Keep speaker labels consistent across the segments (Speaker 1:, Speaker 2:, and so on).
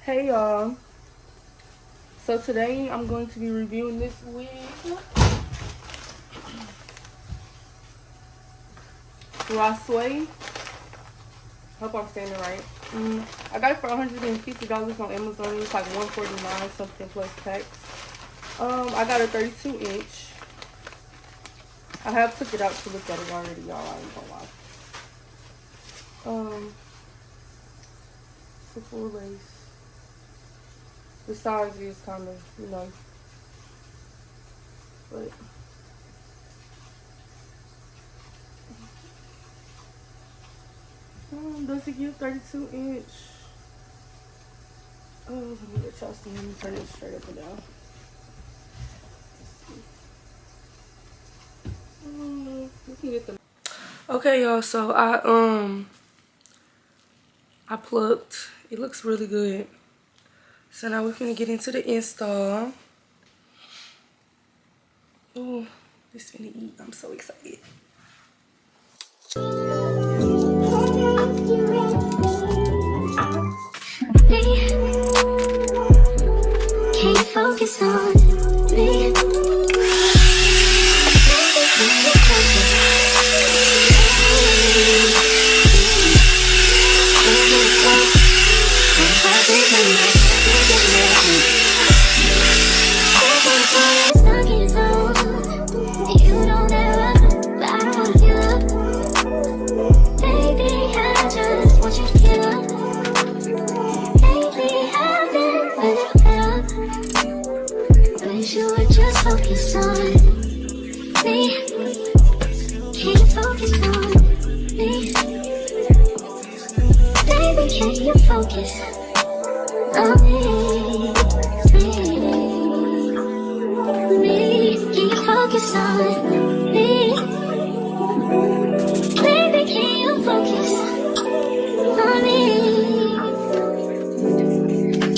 Speaker 1: Hey y'all, so today I'm going to be reviewing this wig. Ruaswey. Hope I'm saying it right. I got it for $150 on Amazon. It was like $149 something plus tax. I got a 32-inch. I have took it out to look at it already, y'all. I ain't gonna lie. It's a full lace. The size is kind of, but does it give 32-inch? Oh, let me get y'all see. Let me turn it straight up and down. We can get the. Okay, y'all. So I plucked. It looks really good. So now we're gonna get into the install. Oh, this finna eat. I'm so excited. Can't focus on me. Focus on me. Can you focus on me? Baby, can you focus on me? Can you focus on me? Baby, can you focus on me?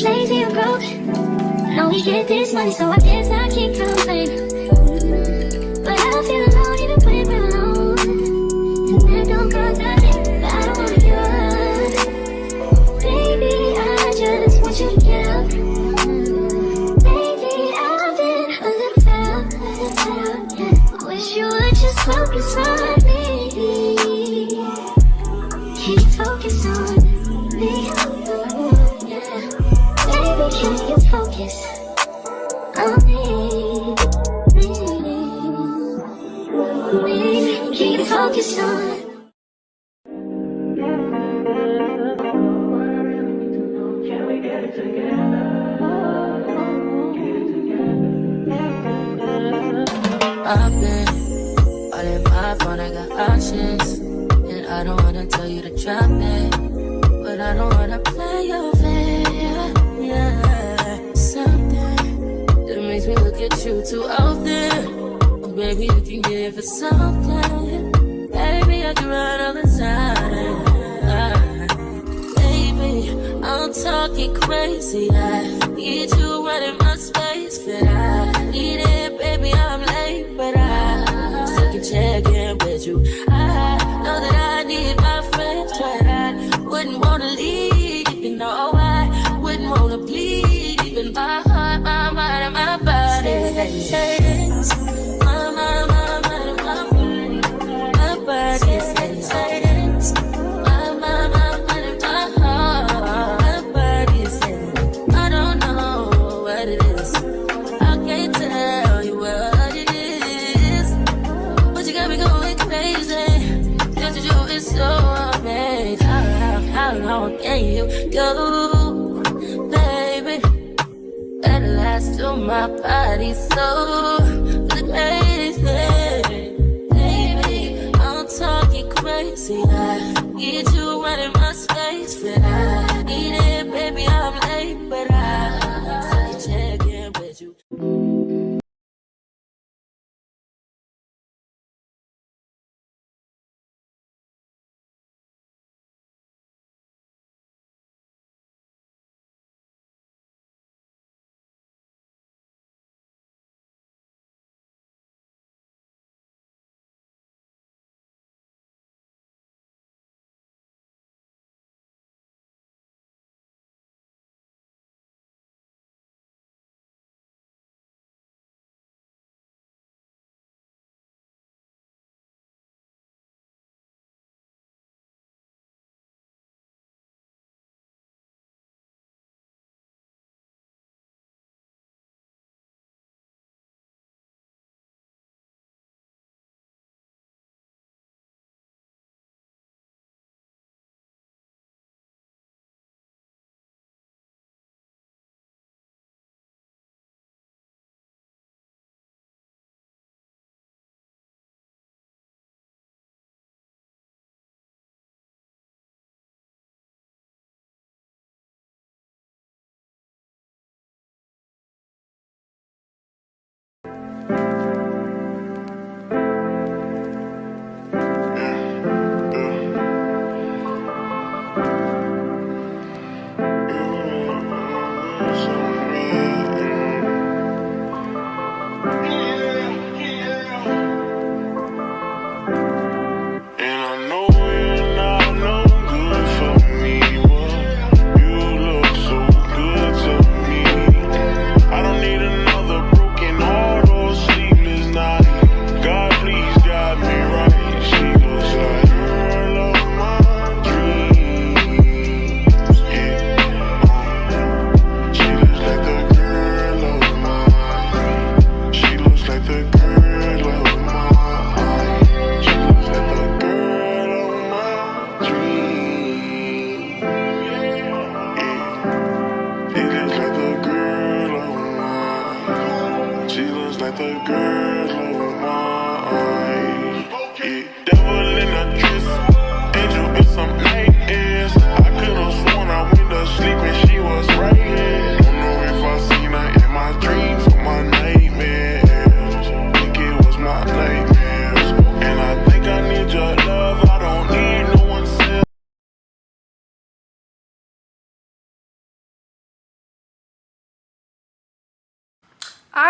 Speaker 1: Lazy or broke, no, we get this money, so I guess I can't complain. But I feel alone even when we're alone. And that don't cause nothing, but I don't wanna give up. Baby, I just want you to get up. Baby, I've been a little fell, yeah. Wish you would just focus on me. Can you focus on me? Yeah. Baby, can you focus on me? Can you focus on? Can we get it together? I've been all in my phone, I got options, and I don't wanna tell you to drop it, but I don't wanna play your fair. Yeah, something that makes me look at you too often. Baby, you can give it something. Baby, I can run all the time. Baby, I'm talking crazy. I need you running my space, but I need it. Baby, I'm late, but I still can check in with you. I know that I need my friends, but I wouldn't wanna leave. You know, I wouldn't wanna bleed. Even my heart, my mind, and my body. How long can you go, baby? At last to my body so crazy. Baby, I'm talking crazy. I need you running my space, but I need it, baby. I'm late, but I check in with you.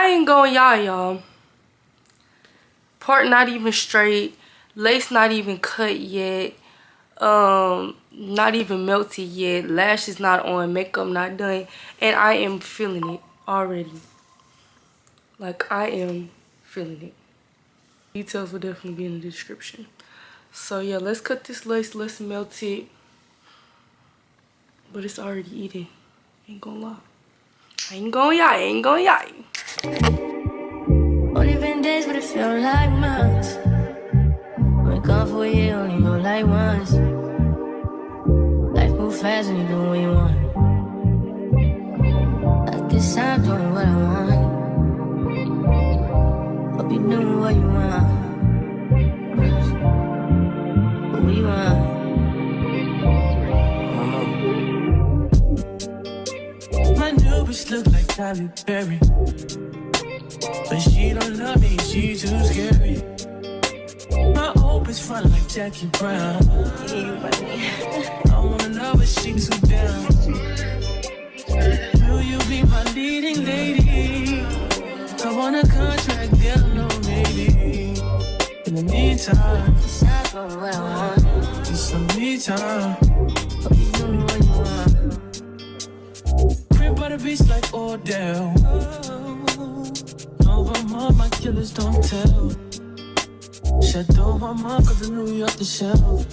Speaker 2: I ain't going y'all. Part not even straight. Lace not even cut yet. Not even melted yet. Lashes not on. Makeup not done. And I am feeling it already. Like, I am feeling it. Details will definitely be in the description. So yeah, let's cut this lace. Let's melt it. But it's already eating. Ain't gonna lie. I ain't gonna lie.
Speaker 1: Only been days, but it felt like months. Been gone for a year, only know like once. Life move fast when you do what you want. At this time, doing what I want. Hope you doing what you want. What we want.
Speaker 3: My new bitch look like Tyler Perry, but she don't love me, she too scary. My old bitch front like Jackie Brown. I wanna know if she too down. Will you be my leading lady? I want a contract, girl, no maybe. In the meantime,
Speaker 1: Decide for what I want.
Speaker 3: need some me time.
Speaker 1: Hope you doing what you want.
Speaker 3: Crib by the beach like Odell. No, I'm all my killers don't tell. Shadow my mom, cause I knew you off the shelf.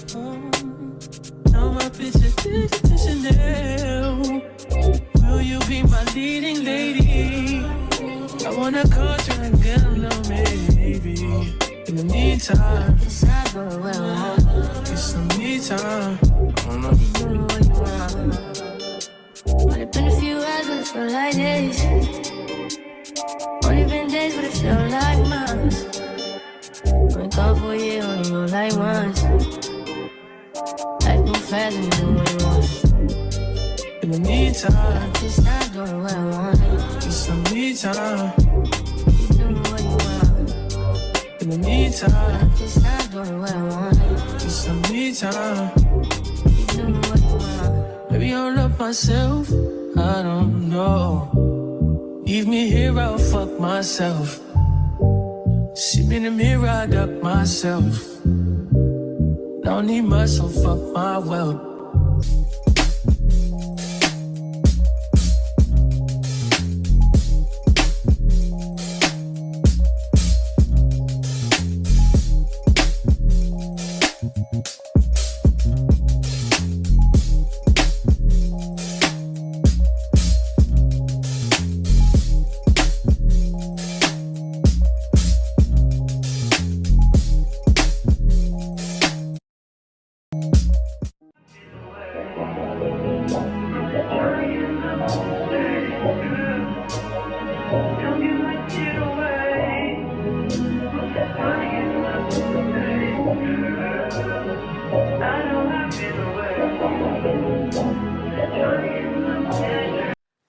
Speaker 3: Now my bitch is to Chanel. Will you be my leading lady? I want a contract, girl, no maybe. In the meantime,
Speaker 1: Decide for what I want.
Speaker 3: get some me time.
Speaker 1: Hope you doing what you want. Only been a few hours, but it felt like days. Only been days, but it felt like months. Been gone for a year, only know like once. Life move fast when you do what you want.
Speaker 3: In the meantime,
Speaker 1: Just not doing what I want.
Speaker 3: get some me time.
Speaker 1: You doing what you want.
Speaker 3: In the meantime,
Speaker 1: Just not doing what I want.
Speaker 3: get some me time.
Speaker 1: You doing what you want.
Speaker 3: Maybe I don't love myself, I don't know. Leave me here, I'll fuck myself. See me in the mirror, I duck myself. Don't need much, so fuck my wealth.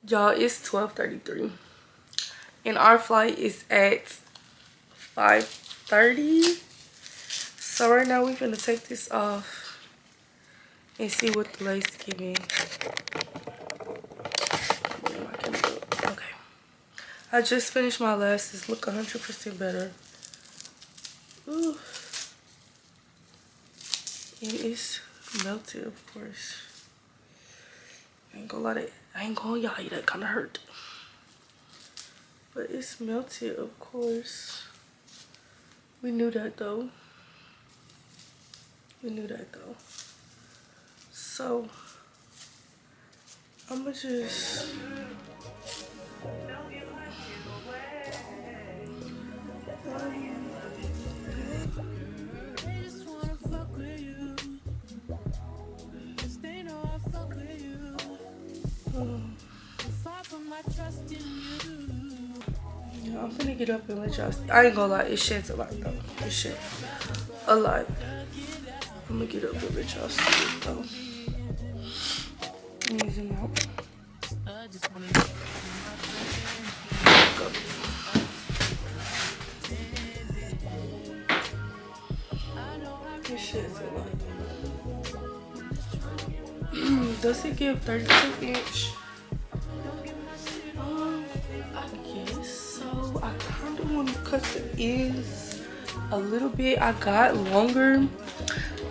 Speaker 2: Y'all, it's 12:33 and our flight is at 5:30. So right now we're gonna take this off and see what the lace giving. Okay, I just finished my lashes. Look 100% better. Ooh. It is melted, of course. I ain't gonna lie, that kind of hurt. But it's melted, of course. We knew that though. So I'ma just yeah, I'm gonna get up and let y'all see. I ain't gonna lie, it sheds a lot though. It sheds a lot. I'm gonna get up and let y'all see it though. Let me zoom out. It sheds a lot. Does it give 32 inch? I guess so. want to cut the ends a little bit. I got longer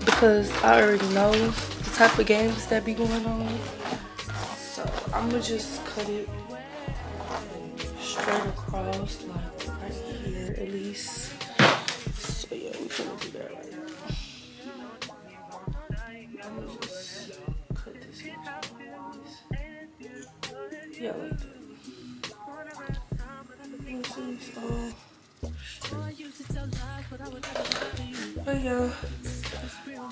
Speaker 2: because I already know the type of games that be going on. So I'm gonna just cut it straight across, like right here at least. So yeah, we're gonna do that right now. I'm gonna just cut this much. Yeah, like that. But yeah,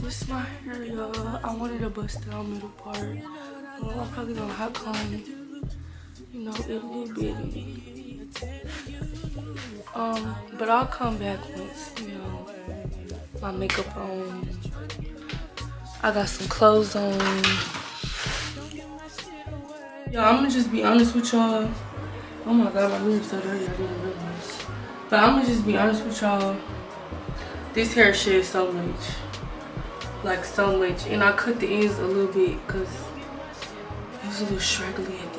Speaker 2: this is my hair, y'all. I wanted to bust down middle part. I'm probably gonna hot comb, you know, it a little bit. But I'll come back once, you know, my makeup on. I got some clothes on. Y'all, I'm gonna just be honest with y'all. Oh my god, my lips so dirty, I didn't realize. But I'm gonna just be honest with y'all. This hair sheds so much. Like so much. And I cut the ends a little bit because it was a little straggly at